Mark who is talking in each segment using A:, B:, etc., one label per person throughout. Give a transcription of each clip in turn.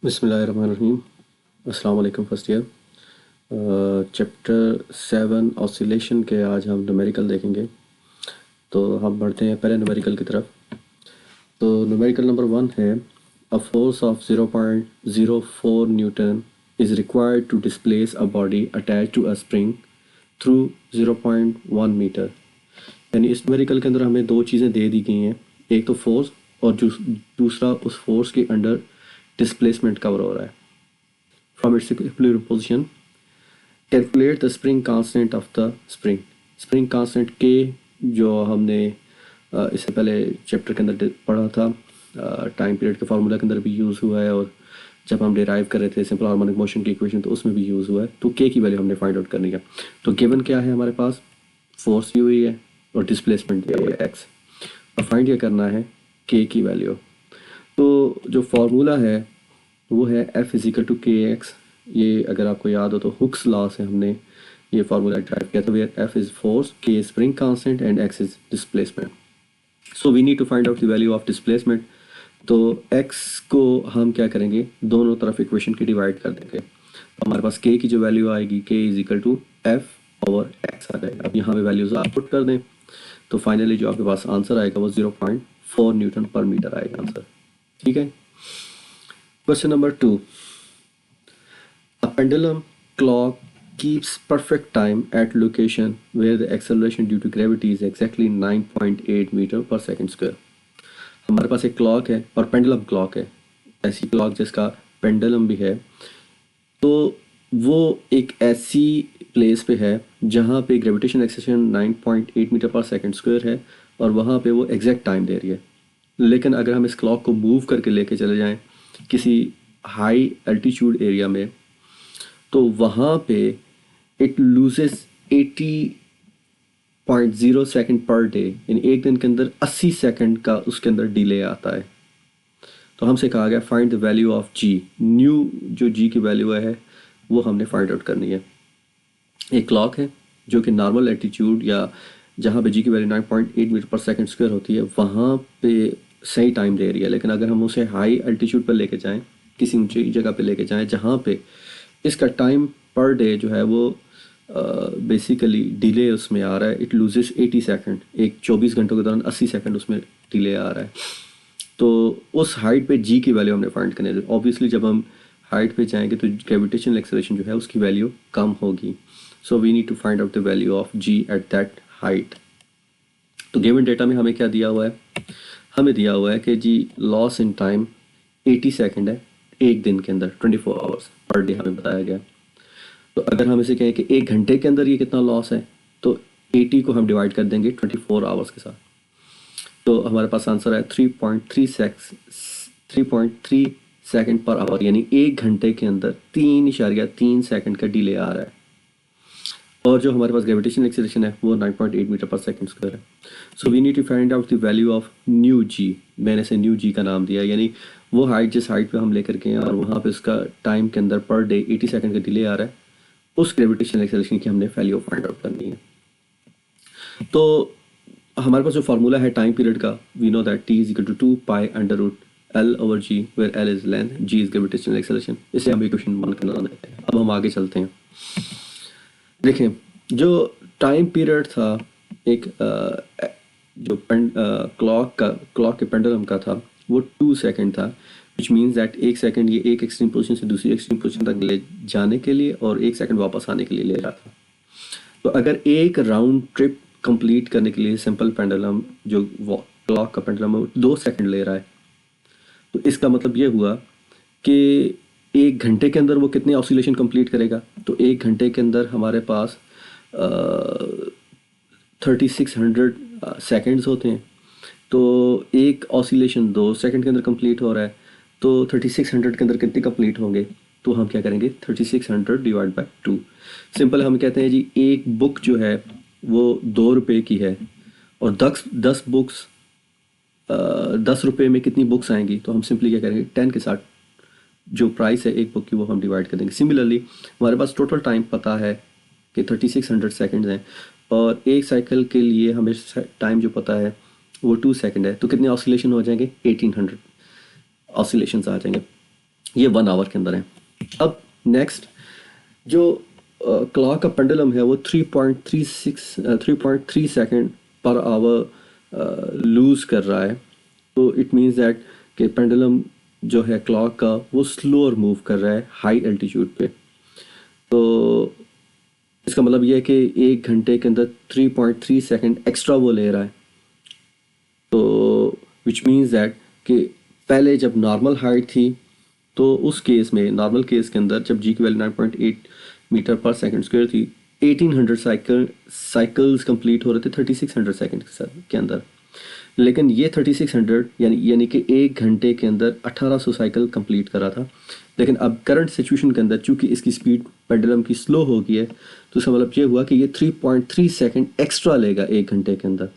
A: बिस्मिल्लाहिर्रहमानिर्रहीम। अस्सलाम वालेकुम फर्स्ट ईयर। चैप्टर 7 ऑसिलेशन के आज हम न्यूमेरिकल देखेंगे। तो हम बढ़ते हैं पहले न्यूमेरिकल की तरफ। तो न्यूमेरिकल नंबर 1 है a force of 0.04 newton is required to displace a body attach to a spring through 0.1 metre. यानी इस न्यूमेरिकल के अंदर हमें दो चीज़ें दे दी गई हैं, एक तो फोर्स और दूसरा उस फोर्स के अंडर डिस्प्लेसमेंट कवर हो रहा है from it's equilibrium position. Calculate the spring constant of the spring. Spring constant के जो हमने इससे पहले चैप्टर के अंदर पढ़ा था, टाइम पीरियड के फार्मूला के अंदर भी यूज़ हुआ है, और जब हम डिराइव कर रहे थे सिंपल हार्मोनिक मोशन की इक्वेशन तो उसमें भी यूज़ हुआ है। तो के की वैल्यू हमने फाइंड आउट करनी है। तो गिवन क्या है हमारे पास, फोर्स दी हुई है और डिस्प्लेसमेंट दिया हुआ है एक्स। अब फाइंड ये करना है के की वैल्यू। तो जो फार्मूला है वो है F is equal to K x. ये अगर आपको याद हो तो हुक्स लॉ से हमने ये फार्मूला ड्राइव किया था, where F is force, K spring constant and X is displacement. So we need to find out the value of displacement. तो एक्स को हम क्या करेंगे, दोनों तरफ इक्वेशन की डिवाइड कर देंगे। तो हमारे पास के की जो वैल्यू आएगी, K is equal to F over X आ जाएगा। अब यहाँ पे वैल्यूज आप पुट कर दें तो फाइनली जो आपके पास आंसर आएगा वो 0.4 न्यूटन पर मीटर आएगा आंसर। ठीक है। Question number 2, a pendulum clock keeps perfect time at location where the acceleration due to gravity is exactly 9.8 metre पर सेकंड स्क्वायर। हमारे पास एक क्लॉक है और पेंडुलम क्लॉक है, ऐसी क्लॉक जिसका पेंडुलम भी है। तो वो एक ऐसी प्लेस पे है जहाँ पे ग्रेविटेशन एक्सेलरेशन 9.8 मीटर पर सेकंड स्क्वायर है और वहाँ पे वो एग्जैक्ट टाइम दे रही है। लेकिन अगर हम इस क्लॉक को मूव करके लेके चले जाएं किसी हाई एल्टीट्यूड एरिया में तो वहाँ पे it loses 80.0 second per day, यानी एक दिन के अंदर 80 सेकंड का उसके अंदर डिले आता है। तो हमसे कहा गया find the value of G. New जो जी की वैल्यू है वो हमने फाइंड आउट करनी है। एक क्लॉक है जो कि नॉर्मल एल्टीट्यूड या जहाँ पे जी की वैल्यू 9.8 मीटर पर सेकंड स्क्वायर होती है वहाँ पे सही टाइम दे रही है। लेकिन अगर हम उसे हाई एल्टीट्यूड पर लेके जाएं, किसी ऊंची जगह पे लेके जाएं जहाँ पे इसका टाइम पर डे जो है वो बेसिकली डिले उसमें आ रहा है, इट लूजेस 80 सेकंड। एक 24 घंटों के दौरान 80 सेकंड उसमें डिले आ रहा है। तो उस हाइट पे जी की वैल्यू हमने फाइंड करनी है। ऑब्वियसली जब हम हाइट पे जाएंगे तो ग्रेविटेशनल एक्सेलरेशन जो है उसकी वैल्यू कम होगी। So we need to find out the value of G at that height. तो गिवन डेटा में हमें क्या दिया हुआ है, हमें दिया हुआ है कि जी लॉस इन टाइम 80 सेकंड है एक दिन के अंदर, 24 आवर्स पर डे हमें बताया गया। तो अगर हम इसे कहें कि एक घंटे के अंदर ये कितना लॉस है तो 80 को हम डिवाइड कर देंगे 24 आवर्स के साथ। तो हमारे पास आंसर है 3.3 सेकंड पर आवर, यानी एक घंटे के अंदर 3.3 सेकंड का डिले आ रहा है। और जो हमारे पास ग्रेविटेशन एक्सेलरेशन है वो 9.8 मीटर पर सेकंड स्क्वायर है। So we need to find out the value of new G. मैंने इसे न्यू जी का नाम दिया, यानी वो हाइट जिस हाइट पे हम लेकर के हैं और वहाँ पे उसका टाइम के अंदर पर डे 80 सेकंड का डिले आ रहा है, उस ग्रेविटेशनल एक्सेलरेशन की हमने वैल्यू फाइंड आउट करनी है। तो हमारे पास जो फार्मूला है टाइम पीरियड का, we know that T is equal to 2 pi under root L over G, where L is length, G is gravitational acceleration. इसे हम इक्वेशन 1 का नाम देते हैं। अब हम आगे चलते हैं। देखें जो टाइम पीरियड था एक जो क्लॉक के पेंडुलम का था वो 2 सेकंड था, विच मीन्स दैट एक सेकंड ये एक एक्सट्रीम पोजीशन से दूसरी एक्सट्रीम पोजीशन तक ले जाने के लिए और एक सेकंड वापस आने के लिए ले रहा था। तो अगर एक राउंड ट्रिप कंप्लीट करने के लिए सिंपल पेंडुलम जो क्लॉक का पेंडुलम है 2 सेकंड ले रहा है, तो इसका मतलब ये हुआ कि एक घंटे के अंदर वो कितने ऑसिलेशन कंप्लीट करेगा। तो एक घंटे के अंदर हमारे पास 3600 सेकंड्स होते हैं। तो एक ऑसिलेशन 2 सेकंड के अंदर कंप्लीट हो रहा है, तो 3600 के अंदर कितने कंप्लीट होंगे। तो हम क्या करेंगे 3600 डिवाइड बाय 2। सिंपल हम कहते हैं जी एक बुक जो है वो 2 रुपये की है और 10 बुक्स 10 रुपये में कितनी बुक्स आएंगी। तो हम सिंपली क्या करेंगे 10 के साथ जो प्राइस है एक बुक की वो हम डिवाइड कर देंगे। सिमिलरली हमारे पास टोटल टाइम पता है कि 3600 सेकंड्स हैं और एक साइकिल के लिए हमें टाइम जो पता है वो 2 सेकंड है। तो कितने ऑसिलेशन हो जाएंगे 1800 ऑसिलेशंस आ जाएंगे। ये 1 आवर के अंदर है। अब नेक्स्ट जो क्लॉक का पेंडुलम है वो 3.3 सेकंड पर आवर लूज़ कर रहा है। तो इट मीन्स दैट कि पेंडुलम जो है क्लॉक का वो स्लोअर मूव कर रहा है हाई एल्टीट्यूड पे। तो इसका मतलब ये है कि 1 घंटे के अंदर 3.3 सेकंड एक्स्ट्रा वो ले रहा है। तो विच मीन्स दैट कि पहले जब नॉर्मल हाइट थी तो उस केस में नॉर्मल केस के अंदर जब जी की वैल्यू 9.8 मीटर पर सेकंड स्क्वायर थी 1800 साइकिल्स कंप्लीट हो रहे थे 3600 सेकंड के अंदर। लेकिन ये 3600 यानी कि 1 घंटे के अंदर 1800 साइकिल कंप्लीट करा था। लेकिन अब करंट सिचुएशन के अंदर चूंकि इसकी स्पीड पेंडुलम की स्लो हो गई है तो इसका मतलब ये हुआ कि ये 3.3 सेकंड एक्स्ट्रा लेगा 1 घंटे के अंदर।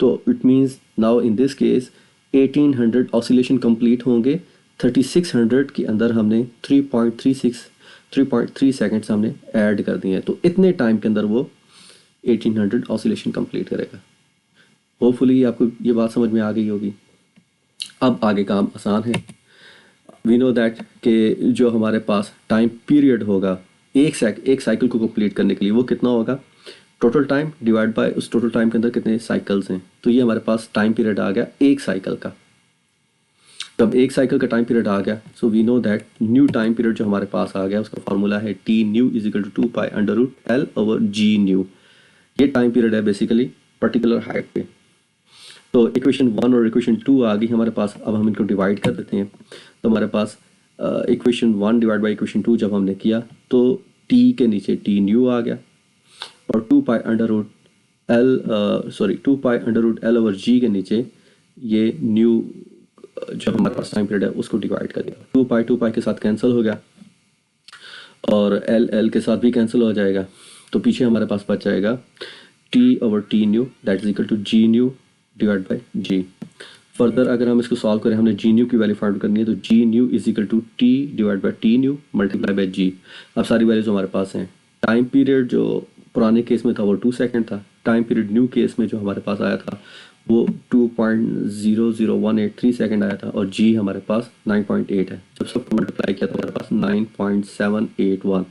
A: तो it means now in this case 1800 oscillation complete होंगे 3600 के अंदर हमने 3.3 सेकंड्स हमने ऐड कर दिए हैं। तो इतने टाइम के अंदर वो 1800 ऑसिलेशन कंप्लीट करेगा। होपफुली आपको ये बात समझ में आ गई होगी। अब आगे काम आसान है। वी नो दैट कि जो हमारे पास टाइम पीरियड होगा एक साइकिल को कंप्लीट करने के लिए वो कितना होगा, टोटल टाइम डिवाइड बाय उस टोटल टाइम के अंदर कितने साइकिल्स हैं। तो ये हमारे पास टाइम पीरियड आ गया एक साइकिल का। जब एक साइकिल का टाइम पीरियड आ गया so we know that new time period जो हमारे पास आ गया उसका फार्मूला है T new is equal to 2π√L/g new. ये टाइम पीरियड है बेसिकली पर्टिकुलर हाइट पे। तो इक्वेशन 1 और इक्वेशन 2 आ गई हमारे पास। अब हम इनको डिवाइड कर देते हैं। तो हमारे पास इक्वेशन 1 डिवाइड बाई इक्वेशन 2 जब हमने किया तो टी के नीचे टी न्यू आ गया और 2π√L के नीचे ये न्यू जो हमारे पास टाइम पीरियड है उसको डिवाइड कर दिया। 2π के साथ कैंसिल हो गया और L के साथ भी कैंसिल हो जाएगा। तो पीछे हमारे पास बच जाएगा T/T new that is equal to G new divide by G। Further अगर हम इसको सॉल्व करें हमने G न्यू की वैल्यू फाइंड करनी है तो G new is equal to T divide by T new multiply by G। अब सारी वैल्यूज हमारे पास हैं। टाइम पीरियड जो पुराने केस में था वो 2 सेकंड था। टाइम पीरियड न्यू केस में जो हमारे पास आया था वो 2.00183 सेकंड आया था और G हमारे पास 9.8 है। जब सबको मल्टीप्लाई किया तो हमारे पास 9.781।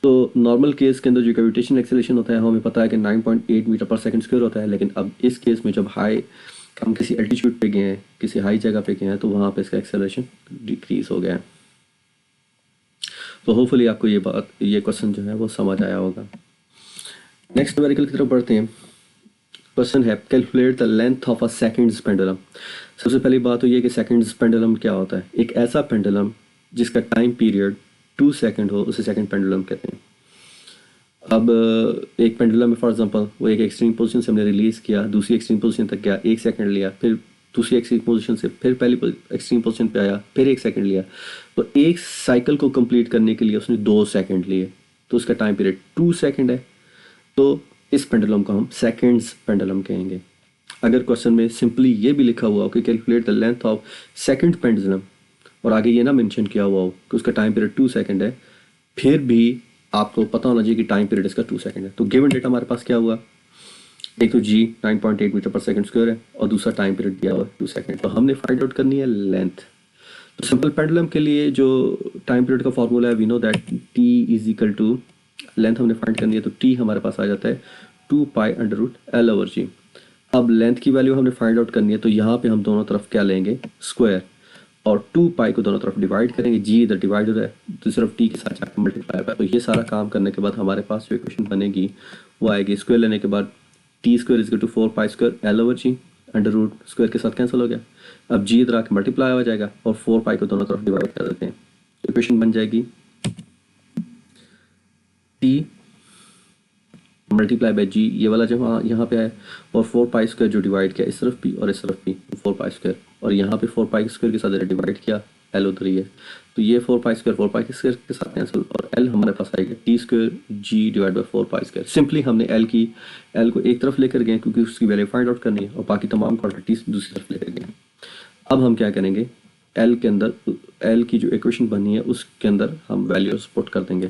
A: तो नॉर्मल केस के अंदर जो ग्रेविटेशन एक्सेलरेशन होता है हमें पता है कि 9.8 मीटर पर सेकंड स्क्वायर होता है। लेकिन अब इस केस में जब हम किसी एल्टीट्यूड पे गए हैं किसी हाई जगह पे गए हैं तो वहाँ पे इसका एक्सेलरेशन डिक्रीज हो गया है। तो होपफुली आपको ये क्वेश्चन जो है वो समझ आया होगा। नेक्स्ट न्यूमेरिकल की तरफ बढ़ते हैं। क्वेश्चन है calculate the length of a seconds pendulum. सबसे पहली बात तो ये कि सेकंड्स पेंडुलम क्या होता है। एक ऐसा पेंडुलम जिसका टाइम पीरियड 2 सेकंड हो उसे सेकंड पेंडुलम कहते हैं। अब एक पेंडुलम में फॉर एग्जांपल वो एक एक्सट्रीम पोजीशन से हमने रिलीज़ किया दूसरी एक्सट्रीम पोजीशन तक गया 1 सेकंड लिया, फिर दूसरी एक्सट्रीम पोजीशन से फिर पहली एक्सट्रीम पोजीशन पे आया फिर 1 सेकंड लिया। तो एक साइकिल को कंप्लीट करने के लिए उसने 2 सेकंड लिए तो उसका टाइम पीरियड 2 सेकंड है। तो इस पेंडुलम को हम सेकंड्स पेंडुलम कहेंगे। अगर क्वेश्चन में सिंपली ये भी लिखा हुआ हो कि calculate the length of second pendulum और आगे ये ना मेंशन किया हुआ हो कि उसका टाइम पीरियड 2 सेकंड है, फिर भी आपको पता होना चाहिए कि टाइम पीरियड इसका 2 सेकंड है। तो गिवन डेटा हमारे पास क्या हुआ, एक तो G 9.8 मीटर पर सेकंड स्क्वायर है और दूसरा टाइम पीरियड दिया हुआ 2 सेकंड। तो हमने फाइंड आउट करनी है लेंथ। तो सिंपल पेंडुलम के लिए जो टाइम पीरियड का फॉर्मूला है we know that T is equal to length हमने फाइंड करनी है तो T हमारे पास आ जाता है 2π√L/g। अब लेंथ की वैल्यू हमने फाइंड आउट करनी है तो यहाँ पे हम दोनों तरफ क्या लेंगे स्क्वायर और 2π को दोनों तरफ डिवाइड करेंगे। G इधर डिवाइड है तो सिर्फ T के साथ जाकर मल्टीप्लाई होगा। तो ये सारा काम करने के बाद हमारे पास जो इक्वेशन बनेगी वो आएगी स्क्वायर लेने के बाद T square is equal to 4π² L/g under root square के साथ कैंसिल हो गया। अब G इधर आके मल्टीप्लाई हो जाएगा और 4π को दोनों तरफ डिवाइड कर देते हैं। इक्वेशन बन जाएगी T मल्टीप्लाई बाई G ये वाला जो यहाँ पे है और 4π² जो डिवाइड किया इस तरफ भी और इस तरफ भी 4π² और यहाँ पे 4π² के साथ डिवाइड किया L उधर ही है तो ये 4π² के साथ कैंसिल और L हमारे पास आएगा T² G divide by 4π²। Simply हमने L को एक तरफ लेकर गए क्योंकि उसकी वैल्यू फाइंड आउट करनी है और बाकी तमाम क्वांटिटीज दूसरी तरफ लेकर गए। अब हम क्या करेंगे L के अंदर L की जो इक्वेशन बनी है उसके अंदर हम वैल्यूज पुट कर देंगे।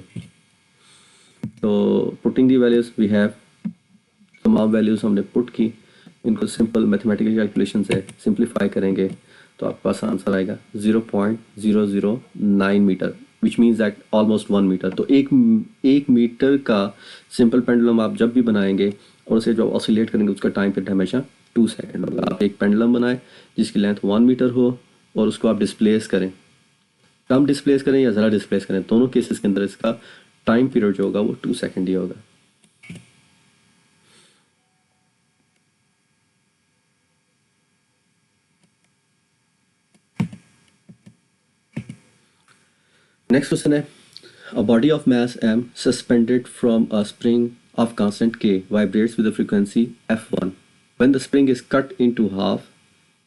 A: तो putting the values we have तमाम वैल्यूज हमने पुट की। इनको सिंपल मैथमेटिकल कैलकुलेशन से सिंप्लीफाई करेंगे तो आपके पास आंसर आएगा 0.009 metre, which means that almost 1 metre. तो एक मीटर का सिंपल पेंडुलम आप जब भी बनाएंगे और उसे जब ऑसिलेट करेंगे उसका टाइम पीरियड हमेशा 2 सेकेंड होगा। आप एक पेंडुलम बनाएं जिसकी लेंथ 1 मीटर हो और उसको आप डिस्प्लेस करें, कम डिस्प्लेस करें या ज़रा डिस्प्लेस करें, दोनों केसेस के अंदर इसका टाइम पीरियड जो होगा वो 2 सेकेंड ही होगा। नेक्स्ट क्वेश्चन है, a body of mass m suspended from a spring of constant k vibrates with a frequency f1. When the spring is cut into half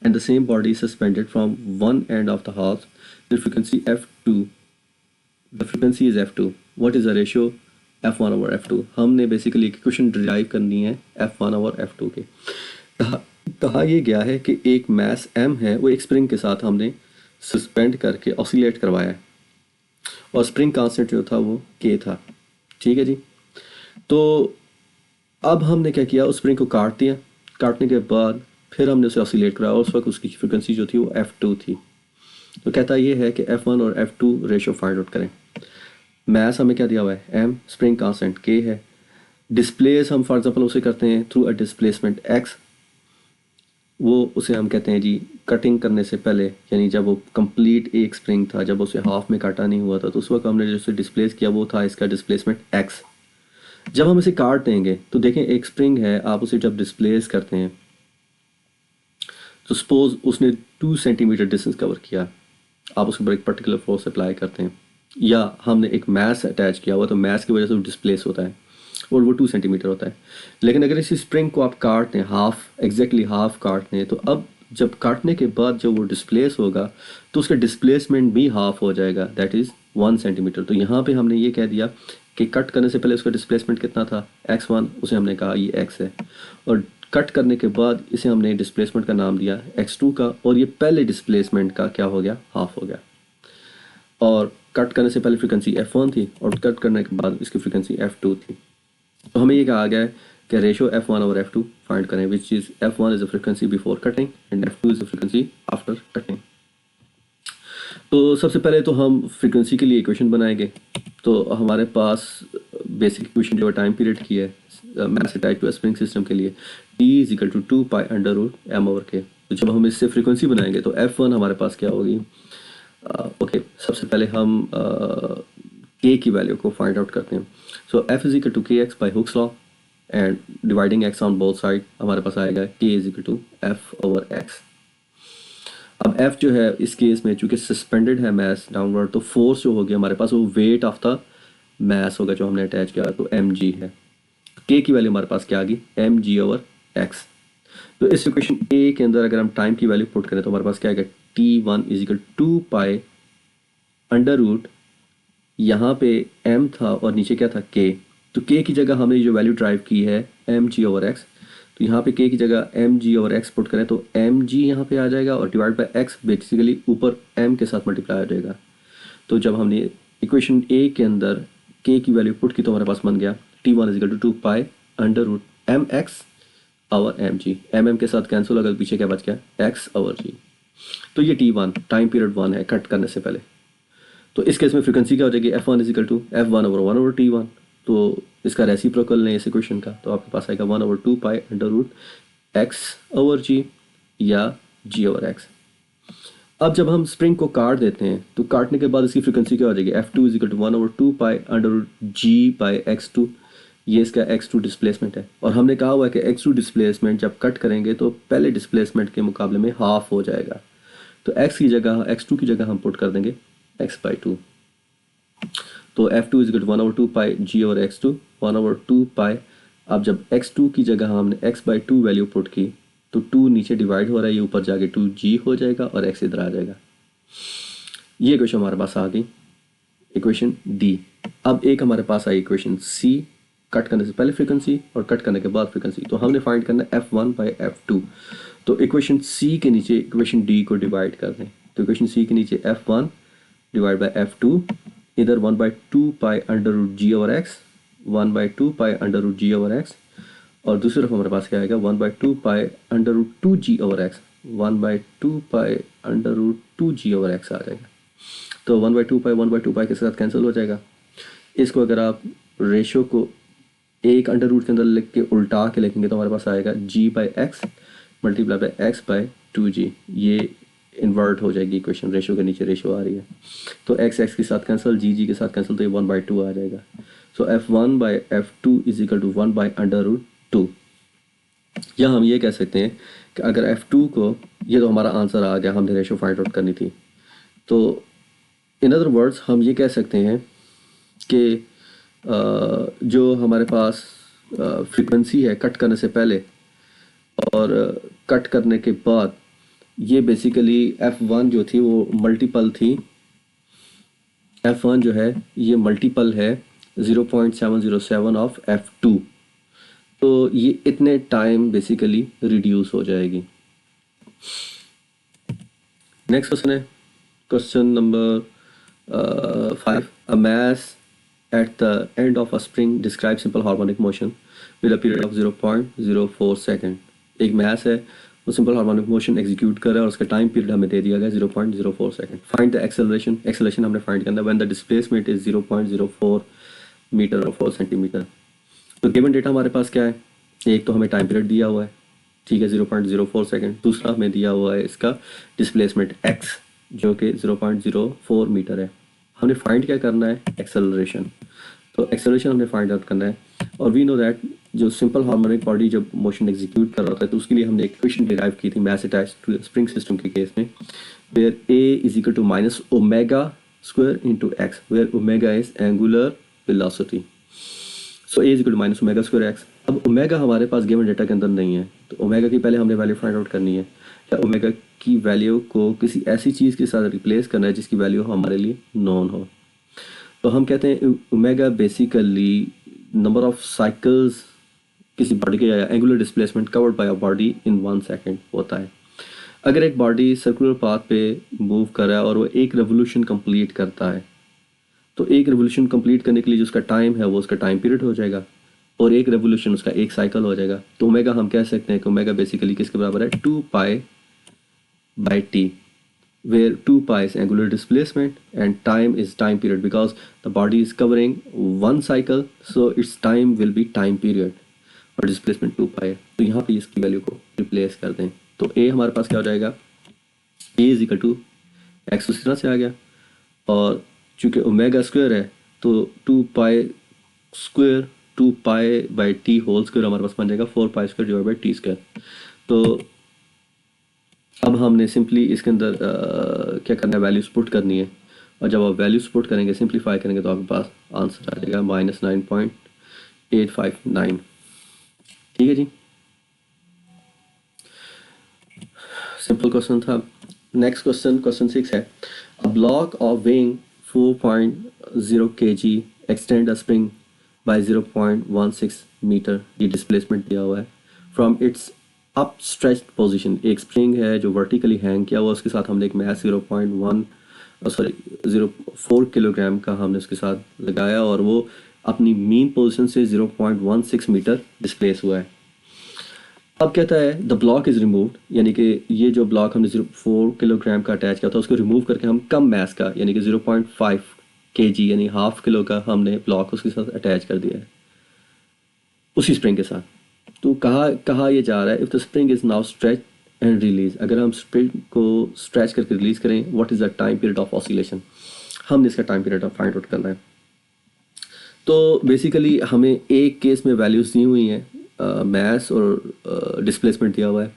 A: and the same body is suspended from one end of the half, the frequency f2, the frequency is f2. What is the ratio f1 over f2? हमने basically equation derive करनी है f1 over f2 के। कहा ये गया है कि एक मास m है, वो एक स्प्रिंग के साथ हमने सस्पेंड करके ऑसिलेट करवाया है और स्प्रिंग कांस्टेंट जो था वो के था। ठीक है जी। तो अब हमने क्या किया, उस स्प्रिंग को काट दिया, काटने के बाद फिर हमने उसे ऑसिलेट कराया और उस वक्त उसकी फ्रिक्वेंसी जो थी वो f2 थी। तो कहता ये है कि f1 और f2 रेशो फाइंड आउट करें। मैस हमें क्या दिया हुआ है, m, स्प्रिंग कांस्टेंट k है, डिस्प्लेस हम फॉर एग्जांपल उसे करते हैं थ्रू अ डिस्प्लेसमेंट x, वो उसे हम कहते हैं जी कटिंग करने से पहले, यानी जब वो कंप्लीट एक स्प्रिंग था, जब उसे हाफ में काटा नहीं हुआ था, तो उस वक्त हमने जो उसे डिस्प्लेस किया वो था इसका डिस्प्लेसमेंट x। जब हम इसे काट देंगे तो देखें एक स्प्रिंग है, आप उसे जब डिस्प्लेस करते हैं तो सपोज उसने 2 सेंटीमीटर डिस्टेंस कवर किया, आप उसके ऊपर एक पर्टिकुलर फोर्स अप्लाई करते हैं या हमने एक मैस अटैच किया हुआ, तो मैस की वजह से वो डिस्प्लेस होता है और वो 2 सेंटीमीटर होता है। लेकिन अगर इसी स्प्रिंग को आप काट दें, एग्जैक्टली हाफ काट दें, तो अब जब काटने के बाद जब वो डिस्प्लेस होगा तो उसका डिस्प्लेसमेंट भी हाफ हो जाएगा, दैट इज़ 1 सेंटीमीटर। तो यहाँ पे हमने ये कह दिया कि कट करने से पहले उसका डिस्प्लेसमेंट कितना था, x1, उसे हमने कहा ये x है, और कट करने के बाद इसे हमने डिस्प्लेसमेंट का नाम दिया x2 का, और ये पहले डिस्प्लेसमेंट का क्या हो गया, हाफ हो गया। और कट करने से पहले फ्रीक्वेंसी f1 थी और कट करने के बाद इसकी फ्रीक्वेंसी f2 थी। तो हमें ये कहा गया है कि रेशो f1 और f2 फाइंड करें, which is f1 is the frequency before cutting and f2 is the frequency after cutting. तो सबसे पहले तो हम फ्रीक्वेंसी के लिए इक्वेशन बनाएंगे। तो हमारे पास बेसिक इक्वेशन जो टाइम पीरियड की है mass attach to spring system के लिए, t is equal to 2 pi under root m over k। तो जब हम इससे फ्रीक्वेंसी बनाएंगे तो f1 हमारे पास क्या होगी, ओके सबसे पहले हम k की वैल्यू को फाइंड आउट करते हैं। So f is equal to K X by Hooke's law and dividing x on both side, हमारे पास आएगा k is equal to f over x। अब f जो है इस केस में चूंकि सस्पेंडेड है मैस डाउनवर्ड, तो फोर्स जो होगी हमारे पास वो वेट ऑफ द मैस होगा जो हमने अटैच किया, तो mg है। k की वैल्यू हमारे पास क्या आ गई, mg ओवर x। तो इस इक्वेशन a के अंदर अगर हम टाइम की वैल्यू पुट करें तो हमारे पास क्या आएगा, t1 is equal 2 pi under root, यहाँ पे m था और नीचे क्या था k, तो k की जगह हमने जो वैल्यू ड्राइव की है mg ओवर x, तो यहाँ पे k की जगह mg ओवर x पुट करें तो mg यहाँ पे आ जाएगा और डिवाइड बाय x बेसिकली ऊपर m के साथ मल्टीप्लाई हो जाएगा। तो जब हमने इक्वेशन a के अंदर k की वैल्यू पुट की तो हमारे पास बन गया t1 is equal to 2 pi under root mx over mg, mm के साथ कैंसिल होगा, पीछे क्या बच गया, x ओवर g। तो ये t1 टाइम पीरियड 1 है कट करने से पहले। तो इस केस में फ्रीक्वेंसी क्या हो जाएगी, f1 is equal to f1 over 1 over t1। तो इसका रेसिप्रोकल लें इस इक्वेशन का, तो आपके पास आएगा 1 over 2 pi under root x over g या g ओवर x। अब जब हम स्प्रिंग को काट देते हैं तो काटने के बाद इसकी फ्रीक्वेंसी क्या हो जाएगी, f2 is equal to 1 over 2 pi under root g by x2। ये इसका x2 डिस्प्लेसमेंट है और हमने कहा हुआ है कि x2 डिस्प्लेसमेंट जब कट करेंगे तो पहले डिस्प्लेसमेंट के मुकाबले में हाफ हो जाएगा। तो x2 की जगह हम पुट कर देंगे x बाई 2। तो f2 is equal to 1 over 2 pi g over x2, 1 over 2 pi. अब जब x2 की जगह हमने x बाई 2 वैल्यू पुट की तो 2 नीचे डिवाइड हो रहा है, ये ऊपर जाके 2g हो जाएगा और x इधर आ जाएगा। ये इक्वेशन हमारे पास आ गई, इक्वेशन डी। अब एक हमारे पास आई इक्वेशन सी, कट करने से पहले फ्रीक्वेंसी और कट करने के बाद फ्रीक्वेंसी। तो हमने फाइंड करना है f1 बाई f2। तो इक्वेशन सी के नीचे इक्वेशन डी को डिवाइड कर दें, तो इक्वेशन सी के नीचे f1 डिवाइड बाई f2, इधर 1 by 2 pi under root g over x, 1 by 2 pi under root g over x, और दूसरी तरफ हमारे पास क्या आएगा 1 by 2 pi under root 2g over x, 1/2 pi √2g/x आ जाएगा। तो 1/2 पाई के साथ कैंसिल हो जाएगा। इसको अगर आप रेशो को एक अंडर रूट के अंदर लिख के उल्टा के लिखेंगे तो हमारे पास आएगा g/x मल्टीप्लाई बाई x/2g। ये इन्वर्ट हो जाएगी इक्वेशन, रेशो के नीचे रेशो आ रही है तो x के साथ कैंसिल, g के साथ कैंसिल, तो ये 1/2 आ जाएगा। सो f1/f2 इज इक्वल टू 1/√2। या हम ये कह सकते हैं कि अगर f2 को, ये तो हमारा आंसर आ गया, हमने रेशो फाइंड आउट करनी थी, तो इन अदर वर्ड्स हम ये कह सकते हैं कि जो हमारे पास फ्रीक्वेंसी है कट करने से पहले और कट करने के बाद, ये बेसिकली f1 जो थी वो मल्टीपल थी। f1 जो है ये मल्टीपल है 0.707 ऑफ f2, तो ये इतने टाइम बेसिकली रिड्यूस हो जाएगी। नेक्स्ट क्वेश्चन है question number 5। A mass at the end of a spring describes simple harmonic motion with a period of 0.04 second. एक मैस है, वो सिंपल हार्मोनिक मोशन एग्जीक्यूट कर रहा है और उसका टाइम पीरियड हमें दे दिया गया 0.04 second. Find the acceleration, acceleration हमने फाइंड करना है when the displacement is 0.04 metre और 4 सेंटीमीटर। तो गिवन डेटा हमारे पास क्या है, एक तो हमें टाइम पीरियड दिया हुआ है, ठीक है 0.04 सेकेंड। दूसरा हमें दिया हुआ है इसका डिस्प्लेसमेंट x जो कि 0.04 मीटर है। हमने फाइंड क्या करना है, एक्सेलरेशन। तो एक्सेलरेशन हमने फाइंड आउट करना है और वी नो दैट जो सिंपल हार्मोनिक बॉडी जब मोशन एग्जीक्यूट कर रहा होता है तो उसके लिए हमने इक्वेशन डिराइव की थी mass attached to spring system के केस में, where a is equal to minus omega square into X, where omega is angular velocity. So a is equal to minus omega square X. अब omega हमारे पास given data के अंदर नहीं है, तो ओमेगा की पहले हमने वैल्यू फाइंड आउट करनी है, या ओमेगा की वैल्यू को किसी ऐसी चीज़ के साथ रिप्लेस करना है जिसकी वैल्यू हमारे लिए नॉन हो। तो हम कहते हैं omega basically number of cycles किसी बॉडी के, या angular displacement covered by a body in 1 second होता है। अगर एक बॉडी सर्कुलर पाथ पे मूव कर रहा है और वो एक रेवोल्यूशन कंप्लीट करता है, तो एक रेवोल्यूशन कंप्लीट करने के लिए जो उसका टाइम है वो उसका टाइम पीरियड हो जाएगा, और एक रेवोल्यूशन उसका एक साइकिल हो जाएगा। तो ओमेगा हम कह सकते हैं कि ओमेगा बेसिकली किसके बराबर है, 2 पाई/t, where 2 pi is angular displacement and time is time period because the body is covering one cycle, so its time will be time period और displacement 2 pi है। तो यहाँ पे इसकी वैल्यू को रिप्लेस कर दें तो a हमारे पास क्या हो जाएगा, a is equal to X उस तरह से आ गया, और चूँकि ओमेगा स्क्वायर है तो 2 pi square 2 pi by T whole square हमारे पास बन जाएगा 4 pi square divide by T square. तो अब हमने सिंपली इसके अंदर क्या करना है, वैल्यूज पुट करनी है, और जब आप वैल्यूज पुट करेंगे सिंप्लीफाई करेंगे तो आपके पास आंसर आ जाएगा -9.859। ठीक है जी, सिंपल क्वेश्चन था। नेक्स्ट क्वेश्चन, क्वेश्चन 6 है। A block of weighing 4.0 kg extend a spring by 0.16 metre, ये डिस्प्लेसमेंट दिया हुआ है, from its unstretched position. एक स्प्रिंग है जो वर्टिकली हैंग किया हुआ, उसके साथ हमने एक मैस 0.4 किलोग्राम का हमने उसके साथ लगाया और वो अपनी मीन पोजीशन से 0.16 मीटर डिस्प्लेस हुआ है। अब कहता है द ब्लॉक इज़ रिमूव्ड, यानी कि ये जो ब्लॉक हमने 0.4 किलोग्राम का अटैच किया था उसको रिमूव करके हम कम मैस का यानी कि 0.5 kg यानी हाफ किलो का हमने ब्लॉक उसके साथ अटैच कर दिया है उसी स्प्रिंग के साथ। तो कहा ये जा रहा है, if the spring is now stretch and release, अगर हम स्प्रिंग को स्ट्रेच करके रिलीज करें, what is the time period of oscillation, हमने इसका टाइम पीरियड फाइंड आउट करना है। तो बेसिकली हमें एक केस में वैल्यूज़ दी हुई हैं, मैस और डिस्प्लेसमेंट दिया हुआ है,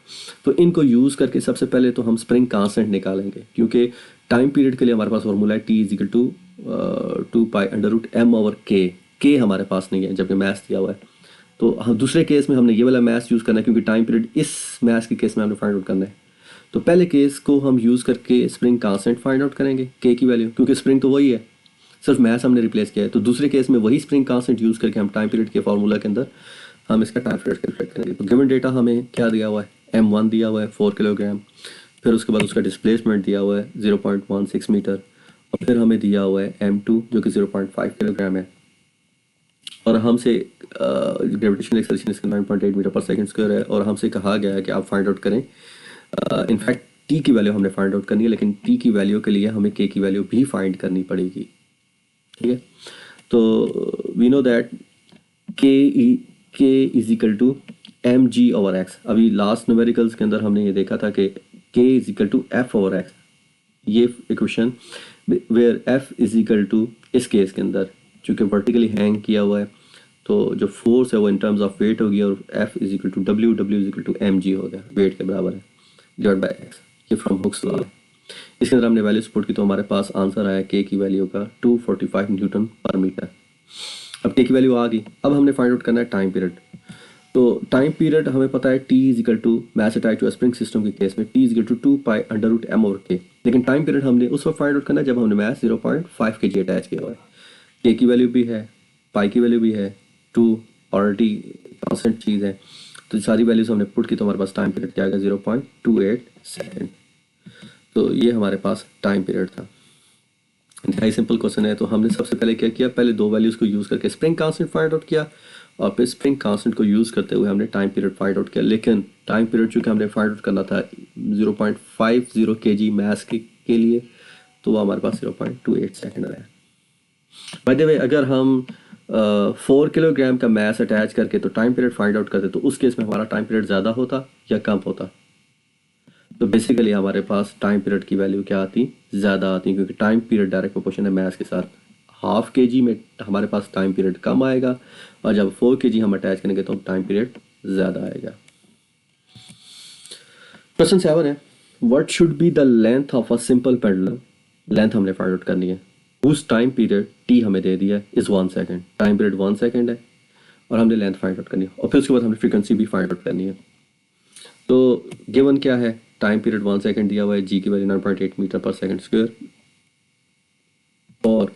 A: तो इनको यूज़ करके सबसे पहले तो हम स्प्रिंग कांस्टेंट निकालेंगे, क्योंकि टाइम पीरियड के लिए हमारे पास फॉर्मूला है T is equal to 2 pi under root M over K हमारे पास नहीं है जबकि मैथ्स दिया हुआ है। तो हम दूसरे केस में हमने ये वाला मैथ्स यूज़ करना है क्योंकि टाइम पीरियड इस मैथ्स के केस में हमने फाइंड आउट करना है। तो पहले केस को हम यूज़ करके स्प्रिंग कांस्टेंट फाइंड आउट करेंगे के की वैल्यू, क्योंकि स्प्रिंग तो वही है, सिर्फ मैथ्स हमने रिप्लेस किया है। तो दूसरे केस में वही स्प्रिंग कांस्टेंट यूज़ करके हम टाइम पीरियड के फार्मूला के अंदर हम इसका टाइम पीरियड कैलकुलेट करेंगे। तो गिवन डेटा हमें क्या दिया हुआ है, m1 दिया हुआ है 4 किलोग्राम, फिर उसके बाद उसका डिस्प्लेसमेंट दिया हुआ है 0.16 मीटर, और फिर हमें दिया हुआ है m2 जो कि 0.5 किलोग्राम है, और हमसे ग्रेविटेशनल एक्सेलरेशन इसका 9.8 मीटर पर सेकंड स्क्वायर है, और हमसे कहा गया है कि आप फाइंड आउट करें इनफैक्ट टी की वैल्यू हमने फाइंड आउट करनी है, लेकिन टी की वैल्यू के लिए हमें के की वैल्यू भी फाइंड करनी पड़ेगी। ठीक है, तो we know that K is equal to M G over X. अभी लास्ट न्यूमेरिकल्स के अंदर हमने ये देखा था कि K is equal to F over X, ये equation where F is equal to, इस केस के अंदर चूँकि वर्टिकली हैंग किया हुआ है तो जो फोर्स है वो इन टर्म्स ऑफ वेट होगी, और F is equal to W, W is equal to M G हो गया, वेट के बराबर है डिवाइड बाई एक्स। ये फ्रॉम हुक्स लॉ है। इसके अंदर हमने वैल्यू सपोर्ट की तो हमारे पास आंसर आया के की वैल्यू का 245 न्यूटन पर मीटर। अब के की वैल्यू आ गई, अब हमने फाइंड आउट करना है टाइम पीरियड। तो टाइम पीरियड हमें पता है T is equal to mass attach to spring system के केस में T is equal to 2 pi under root M over K, लेकिन टाइम पीरियड हमने उस वक्त फाइंड आउट करना है जब हमने मैस 0.5 के जी अटैच किया हुआ है। के की वैल्यू भी है, पाई की वैल्यू भी है, 2 ऑलरेडी कॉन्स्टेंट चीज़ है, तो सारी वैल्यूज हमने पुट की तो हमारे पास टाइम पीरियड क्या आएगा 0.28 सेकेंड। तो ये हमारे पास टाइम पीरियड था। इंतहाई सिंपल क्वेश्चन है। तो हमने सबसे पहले क्या किया, पहले दो वैल्यूज़ को यूज़ करके स्प्रिंग कांस्टेंट फाइंड आउट किया, और फिर स्प्रिंग कांस्टेंट को यूज़ करते हुए हमने टाइम पीरियड फाइंड आउट किया। लेकिन टाइम पीरियड चूँकि हमने फाइंड आउट करना था 0.50 kg मैस के लिए, तो वो हमारे पास 0.28 सेकेंड आया। बाय द वे, अगर हम 4 किलोग्राम का मैस अटैच करके तो टाइम पीरियड फाइंड आउट करते तो उस केस में हमारा टाइम पीरियड ज़्यादा होता या कम होता? तो बेसिकली हमारे पास टाइम पीरियड की वैल्यू क्या आती, ज़्यादा आती, क्योंकि टाइम पीरियड डायरेक्ट प्रोपोर्शन है मैस के साथ। हाफ के जी में हमारे पास टाइम पीरियड कम आएगा, और जब 4 kg हम अटैच करेंगे तो टाइम पीरियड ज़्यादा आएगा। क्वेश्चन 7 है, what should be the length of a simple pendulum. Length हमने फाइंड आउट करनी है, उस टाइम पीरियड टी हमें दे दिया है is 1 second, time period 1 second है, और हमने लेंथ फाइंड आउट करनी है, और फिर उसके बाद हमने फ्रीक्वेंसी भी फाइंड आउट करनी है। तो गिवन क्या है, टाइम पीरियड 1 सेकेंड दिया हुआ है, जी की वैल्यू 9.8 मीटर पर सेकेंड स्क्वायर, और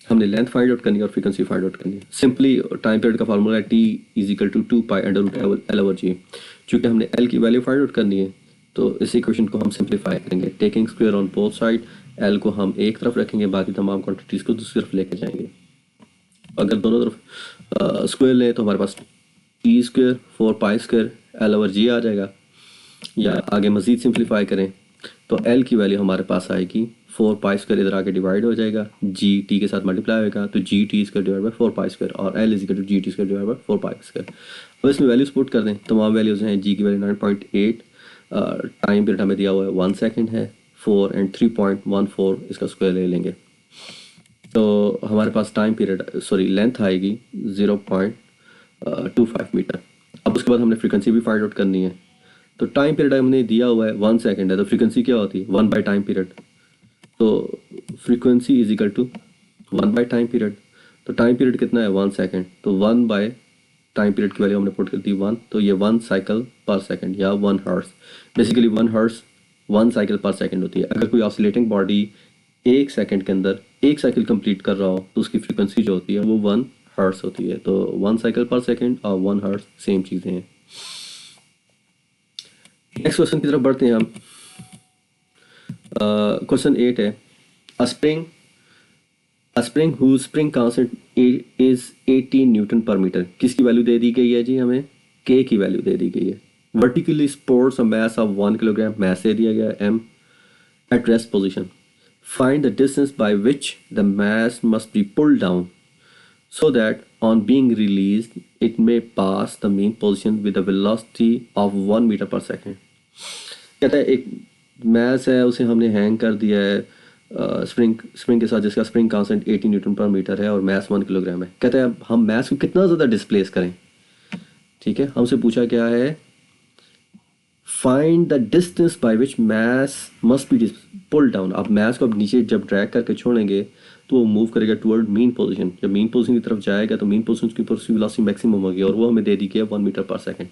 A: हमने लेंथ फाइंड आउट करनी है और फ्रीक्वेंसी फाइंड आउट करनी है। सिंपली टाइम पीरियड का फार्मूला है T is equal to 2 pi under root L over G. चूँकि हमने एल की वैल्यू फाइंड आउट करनी है तो इस इक्वेशन को हम सिंप्लीफाई करेंगे, taking square on both side. L को हम एक तरफ रखेंगे, बाकी तमाम क्वांटिटीज़ को दूसरी तरफ लेके जाएंगे। अगर दोनों तरफ स्क्वायर लें तो हमारे पास T square 4 pi square L over G आ जाएगा, या आगे मज़ीद सिंप्लीफाई करें तो एल की वैल्यू हमारे पास आएगी 4 पाई स्क्वायर, इधर आके डिवाइड हो जाएगा, जी टी के साथ मल्टीप्लाई होगा, तो G T square divide by 4 pi square, और L is equal to G T square divide by 4 pi square. अब इसमें वैल्यूज पुट कर दें, तमाम वैल्यूज़ हैं, जी की वैल्यू 9.8, टाइम पीरियड हमें दिया हुआ है 1 सेकेंड है, 4 एंड 3.14 इसका स्क्वायर ले लेंगे, तो हमारे पास टाइम पीरियड लेंथ आएगी 0.25 मीटर। अब उसके बाद हमने फ्रीक्वेंसी भी फाइंड आउट करनी है। तो टाइम पीरियड हमने दिया हुआ है 1 सेकेंड है, तो फ्रीक्वेंसी क्या होती है 1 बाई टाइम पीरियड। तो frequency is equal to 1 by time period. तो टाइम पीरियड कितना है 1 सेकेंड, तो 1 बाई टाइम पीरियड की वैल्यू हमने पुट कर दी 1, तो ये 1 साइकिल पर सेकेंड या 1 हर्ट्स। बेसिकली 1 हर्ट्स 1 साइकिल पर सेकेंड होती है। अगर कोई ऑसिलेटिंग बॉडी 1 सेकेंड के अंदर 1 साइकिल कंप्लीट कर रहा हो तो उसकी फ्रीक्वेंसी जो होती है वो 1 हर्ट्स होती है। तो 1 साइकिल पर सेकेंड और 1 हर्ट्स सेम चीज़ें हैं। नेक्स्ट क्वेश्चन की तरफ बढ़ते हैं हम। क्वेश्चन 8 है, a spring whose spring constant is 18 newton per metre. किसकी वैल्यू दे दी गई है जी, हमें के की वैल्यू दे दी गई है। Vertically supports a mass of 1 kilogram, mass दे दिया गया है M, at rest position. Find the distance by which the mass must be pulled down so that on being released it may pass the mean position with a velocity of 1 metre पर second. कहता है एक mess है, उसे हमने hang कर दिया है स्प्रिंग के साथ, जिसका spring constant 80 Newton per metre है और मैस 1 किलोग्राम है। कहता है हम मैस को कितना ज़्यादा डिस्प्लेस करें। ठीक है, हमसे पूछा क्या है, find the distance by which mass must be pull down. अब मैस को अब नीचे जब ड्रैग करके छोड़ेंगे तो वो मूव करेगा टुवर्ड मीन पोजीशन। जब मीन पोजीशन की तरफ जाएगा तो मीन पोजीशन की ऊपर वेलोसिटी मैक्सिमम होगी, और वो हमें दे दी गई है 1 मीटर पर सेकेंड।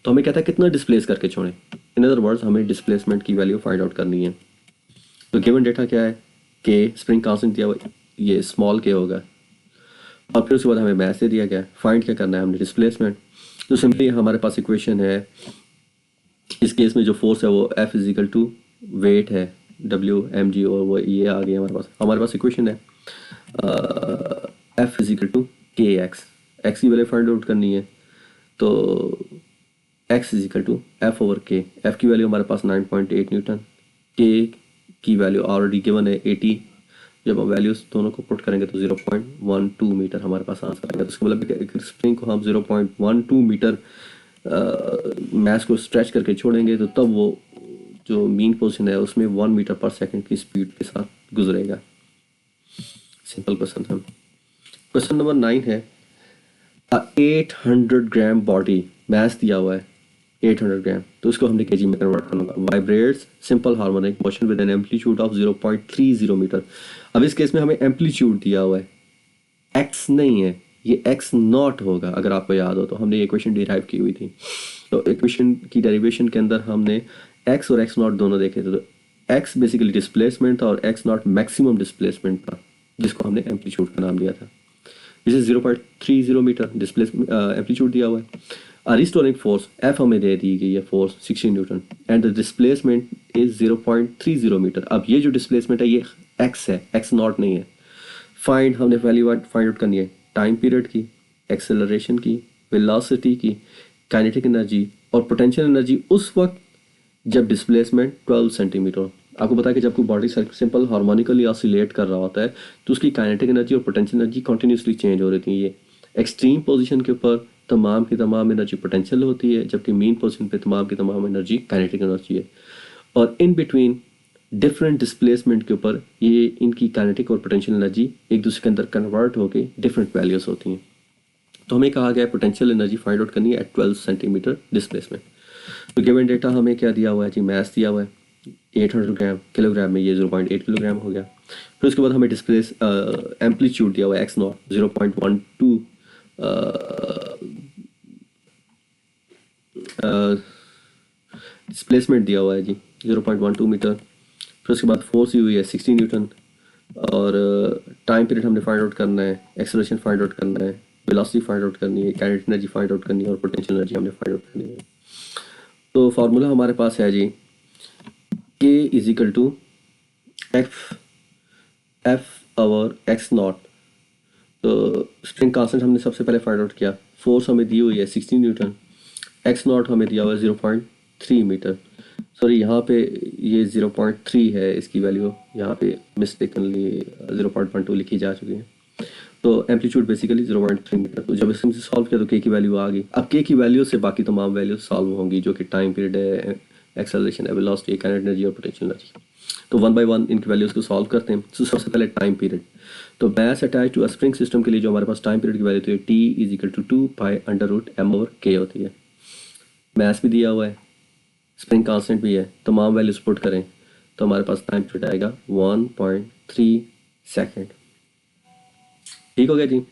A: तो हमें कहता है कितना डिस्प्लेस करके छोड़ें। इन अदर वर्ड्स हमें डिस्प्लेसमेंट की वैल्यू फाइंड आउट करनी है। तो गिवन डेटा क्या है, के स्प्रिंग कांस्टेंट दिया हुआ, ये स्मॉल के होगा, और फिर उसके बाद हमें मैस दे दिया गया है, फाइंड क्या करना है हमने, डिस्प्लेसमेंट। तो सिंपली हमारे पास इक्वेशन है, इस केस में जो फोर्स है वो F is equal to weight है डब्ल्यू एम जी, और वो ये आ गया हमारे पास इक्वेशन है F is equal to K X. X की वैल्यू फाइंड आउट करनी है। तो X is equal to F over K. F की वैल्यू हमारे पास 9.8 न्यूटन, के की वैल्यू ऑलरेडी गिवन है 80। जब हम वैल्यूज दोनों को पुट करेंगे तो 0.12 मीटर हमारे पास आंसर आएगा। तो इसका मतलब एक स्प्रिंग को हम 0.12 मीटर मैस को स्ट्रेच करके छोड़ेंगे तो तब वो जो मीन पोजीशन है उसमें 1 मीटर पर सेकंड की स्पीड के साथ गुजरेगा। सिंपल क्वेश्चन था। क्वेश्चन नंबर 9 है 800 ग्राम बॉडी मैस दिया हुआ है 800 ग्राम, तो उसको हमने केजी में कन्वर्ट करना होगा। Vibrates simple harmonic motion with an amplitude of 0.30 metre. अब इस केस में हमें एम्पलीट्यूड दिया हुआ है, एक्स नहीं है, ये एक्स नॉट होगा। अगर आपको याद हो तो हमने ये इक्वेशन डिराइव की हुई थी, तो इक्वेशन की डेरिवेशन के अंदर हमने एक्स और एक्स नॉट दोनों देखे थे। तो एक्स बेसिकली डिस्प्लेसमेंट था और एक्स नॉट मैक्सिमम डिस्प्लेसमेंट था, जिसको हमने एम्पलीट्यूड का नाम दिया था। जिसे 0.30 मीटर डिस्प्लेसमेंट एम्पलीट्यूड दिया हुआ है। रिस्टोरिंग फोर्स एफ हमें दे दी गई है, force 16 newton and the displacement is 0.30 metre. अब ये जो डिस्प्लेसमेंट है ये एक्स है, एक्स नॉट नहीं है। फाइंड हमने वैल्यू फाइंड आउट करनी है टाइम पीरियड की, एक्सेलरेशन की, वेलोसिटी की, काइनेटिक एनर्जी और पोटेंशियल एनर्जी उस वक्त जब डिस्प्लेसमेंट 12 सेंटीमीटर। आपको पता है कि जब कोई बॉडी सिंपल हार्मोनिकली ऑसिलेट कर रहा होता है तो उसकी काइनेटिक एनर्जी और पोटेंशियल एनर्जी कंटिन्यूसली चेंज हो रही थी। ये एक्सट्रीम पोजीशन के ऊपर तमाम की तमाम एनर्जी पोटेंशियल होती है, जबकि मीन पोजीशन पे तमाम की तमाम एनर्जी काइनेटिक एनर्जी है। और इन बिटवीन डिफरेंट डिस्प्लेसमेंट के ऊपर ये इनकी काइनेटिक और पोटेंशियल एनर्जी एक दूसरे के अंदर कन्वर्ट होकर डिफरेंट वैल्यूज होती हैं। तो हमें कहा गया पोटेंशियल एनर्जी फाइंड आउट करनी है एट 12 सेंटीमीटर डिस्प्लेसमेंट। तो गिवन डेटा हमें क्या दिया हुआ है जी, मैथ दिया हुआ है 800 ग्राम, किलोग्राम में ये 0.8 किलोग्राम हो गया। फिर उसके बाद हमें डिस्प्लेस एम्पलीट्यूड दिया हुआ है एक्स नॉट 0.12 डिस्प्लेसमेंट दिया हुआ है जी 0.12 मीटर। फिर उसके बाद फोर्स दी हुई है 60 न्यूटन और टाइम पीरियड हमने फाइंड आउट करना है, एक्सेलरेशन फाइंड आउट करना है, वेलोसिटी फाइंड आउट करनी है, काइनेटिक एनर्जी फाइंड आउट करनी है और पोटेंशियल एनर्जी हमने फाइंड आउट करनी है। तो फार्मूला हमारे पास है जी K is equal to F over X naught. तो स्प्रिंग कांस्टेंट हमने सबसे पहले फाइंड आउट किया, फोर्स हमें दी हुई है 16 न्यूटन, एक्स नॉट हमें दिया हुआ है 0.3 मीटर। सॉरी यहाँ पे ये 0.3 है इसकी वैल्यू, यहाँ पे मिस्टेकनली 0.12 लिखी जा चुकी है। तो एम्पलीट्यूड बेसिकली 0.3 मीटर। तो जब इसमें से सॉल्व किया तो के की वैल्यू आ गई। अब के की वैल्यू से बाकी तमाम वैल्यू सॉल्व होंगी, जो कि टाइम पीरियड है, एक्सेलरेशन है, वेलोसिटी, काइनेटिक एनर्जी और पोटेंशियल एनर्जी। तो वन बाय वन इनकी वैल्यूज़ को सॉल्व करते हैं। तो सबसे पहले टाइम पीरियड। तो mass attach to spring system के लिए जो हमारे पास टाइम पीरियड की वैल्यू होती है T is equal to 2 pi under root M over K होती है। मैस भी दिया हुआ है, स्प्रिंग कांस्टेंट भी है, तमाम वैल्यूज पुट करें तो हमारे पास टाइम पीरियड आएगा 1.3 सेकेंड। ठीक हो गया जी।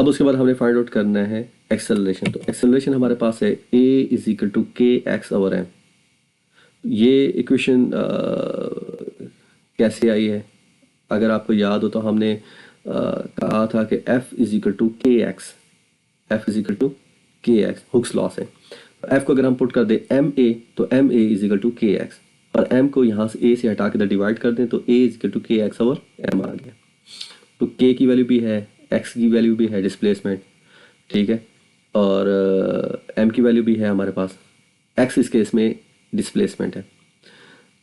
A: अब उसके बाद हमने फाइंड आउट करना है एक्सेलरेशन। तो एक्सेलरेशन हमारे पास है a is equal to K x over M. ये इक्वेशन कैसे आई है, अगर आपको याद हो तो हमने कहा था कि f is equal to K X, F is equal to K X, Hooke's law से। तो f को अगर हम पुट कर दें एम ए तो M A is equal to K X, और m को यहाँ से a से हटा के डिवाइड कर दें तो a is equal to K x over M आ गया। तो k की वैल्यू भी है, x की वैल्यू भी है डिस्प्लेसमेंट, ठीक है, और m की वैल्यू भी है हमारे पास, x इस केस में डिस्प्लेसमेंट है।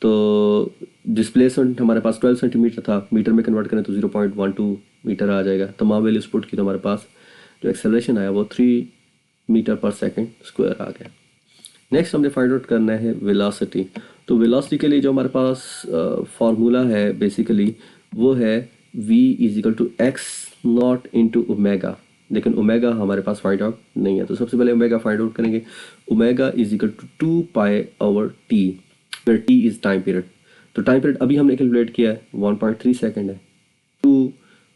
A: तो डिस्प्लेसमेंट हमारे पास 12 सेंटीमीटर था, मीटर में कन्वर्ट करें तो 0.12 मीटर आ जाएगा। तमाम वैल्यूज पुट की तो हमारे पास जो एक्सेलरेशन आया वो 3 मीटर पर सेकेंड स्क्वायर आ गया। नेक्स्ट हमने फाइंड आउट करना है वेलोसिटी। तो वेलोसिटी के लिए जो हमारे पास फार्मूला है बेसिकली वो है v is equal to x naught into omega, लेकिन ओमेगा हमारे पास फाइंड आउट नहीं है। तो सबसे पहले ओमेगा फाइंड आउट करेंगे। Omega is equal to 2 pi over t, फिर टी इज टाइम पीरियड। तो टाइम पीरियड अभी हमने कैलकुलेट किया है 1.3 सेकेंड है, 2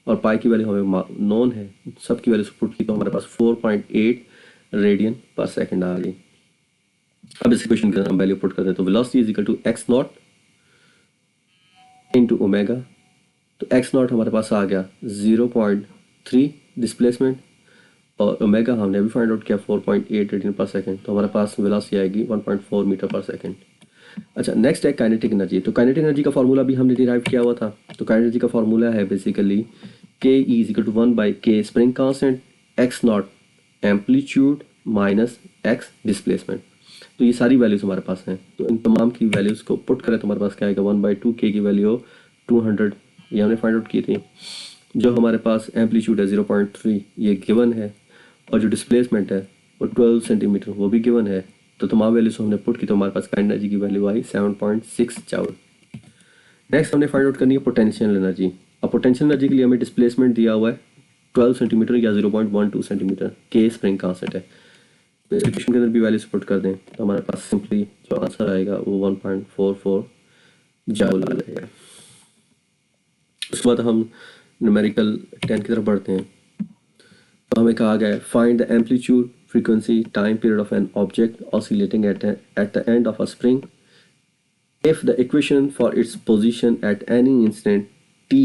A: और पाई की वैल्यू हमें नोन है, सब की वैल्यू पुट की तो हमारे पास 4.8 रेडियन पर सेकेंड आ गई। अब इस इक्वेशन के अंदर हम वैल्यू पुट करते हैं। तो velocity is equal to x naught into omega. तो एक्स नॉट हमारे पास आ गया 0.3 डिस्प्लेसमेंट, और ओमेगा हमने अभी फाइंड आउट किया 4.8 रेडियन पर सेकेंड। तो हमारे पास वेलोसिटी आएगी 1.4 मीटर पर सेकेंड। अच्छा, नेक्स्ट है काइनेटिक एनर्जी। तो काइनेटिक एनर्जी का फार्मूला भी हमने डिराइव किया हुआ था। तो काइनेटिक एनर्जी का फार्मूला है बेसिकली के इज इक्वल टू 1 बाई के spring constant, x not amplitude minus x displacement. तो ये सारी वैल्यूज़ हमारे पास हैं, तो इन तमाम की वैल्यूज़ को पुट करें तो हमारे पास क्या आएगा, 1/2 के की वैल्यू 200 ये हमने फाइंड आउट की थी। जो हमारे पास एम्पलीट्यूड है 0.3 ये गिवन है, और जो डिस्प्लेसमेंट है वो 12 सेंटीमीटर वो भी गिवन है। तो तमाम वैल्यूज़ हमने पुट की तो हमारे पास काइनेटिक एनर्जी की वैल्यू आई 7.6 जूल। नेक्स्ट हमने फाइंड आउट करनी है पोटेंशियल एनर्जी। अब पोटेंशियल एनर्जी के लिए हमें डिस्प्लेसमेंट दिया हुआ है 12 सेंटीमीटर या 0.12 सेंटीमीटर, के स्प्रिंग कांस्टेंट है। तो इक्वेशन के अंदर भी वैल्यू पुट कर दें तो हमारे पास सिंपली जो आंसर आएगा वो 1.44 जूल आ जाएगा। उसके बाद हम न्यूमेरिकल 10 की तरफ बढ़ते हैं। तो हमें कहा गया है find the amplitude frequency time period of an object oscillating at the end of a spring if the equation for its position at any instant t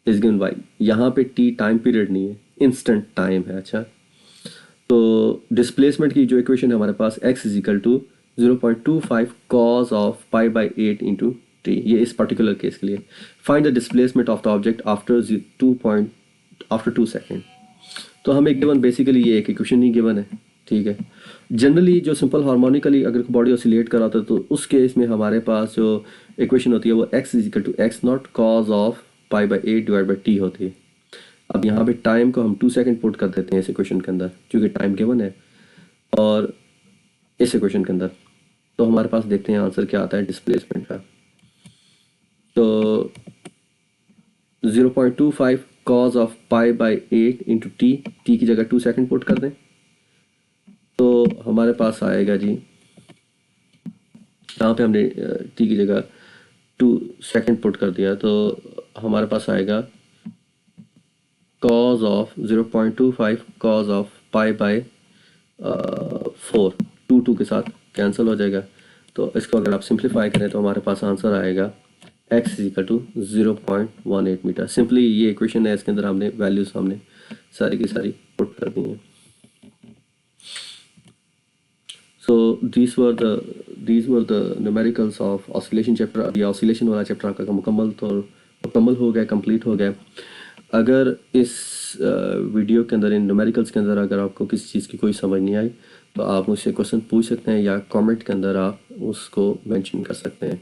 A: is given by, यहाँ पे t टाइम पीरियड नहीं है, instant time है। अच्छा, तो displacement की जो equation है हमारे पास x is equal to 0.25 cos of pi by 8 into t, ये इस पर्टिकुलर केस के लिए। Find the displacement of the object after 2 second. तो हमें गिवन बेसिकली ये एक इक्वेशन ही गिवन है, ठीक है। जनरली जो सिंपल हार्मोनिकली अगर बॉडी ऑसिलेट कर रहा था तो उस केस में हमारे पास जो इक्वेशन होती है वो x is equal to x naught cos of pi by 8 divide by t होती है। अब यहाँ पे टाइम को हम 2 सेकेंड पुट कर देते हैं इस इक्वेशन के अंदर क्योंकि टाइम गिवन है, और इस इक्वेशन के अंदर तो हमारे पास देखते हैं आंसर क्या आता है डिस्प्लेसमेंट का। तो 0.25 cause of pi by 8 into T की जगह 2 सेकेंड पुट कर दें तो हमारे पास आएगा जी, यहाँ पे हमने टी की जगह 2 सेकेंड पुट कर दिया तो हमारे पास आएगा cause of 0.25 cause of pi by 4, 2 के साथ कैंसिल हो जाएगा। तो इसको अगर आप सिंप्लीफाई करें तो हमारे पास आंसर आएगा x is equal to 0.18 metre. Simply ये इक्वेशन है, इसके अंदर हमने वैल्यूज हमने सारी की सारी पुट कर दी हैं। So these were the numericals of oscillation chapter। अभी oscillation वाला चैप्टर आपका मुकम्मल हो गया, कंप्लीट हो गया। अगर इस वीडियो के अंदर इन न्यूमेरिकल्स के अंदर अगर आपको किसी चीज़ की कोई समझ नहीं आई तो आप मुझसे क्वेश्चन पूछ सकते हैं या कमेंट के अंदर आप उसको मेंशन कर सकते हैं।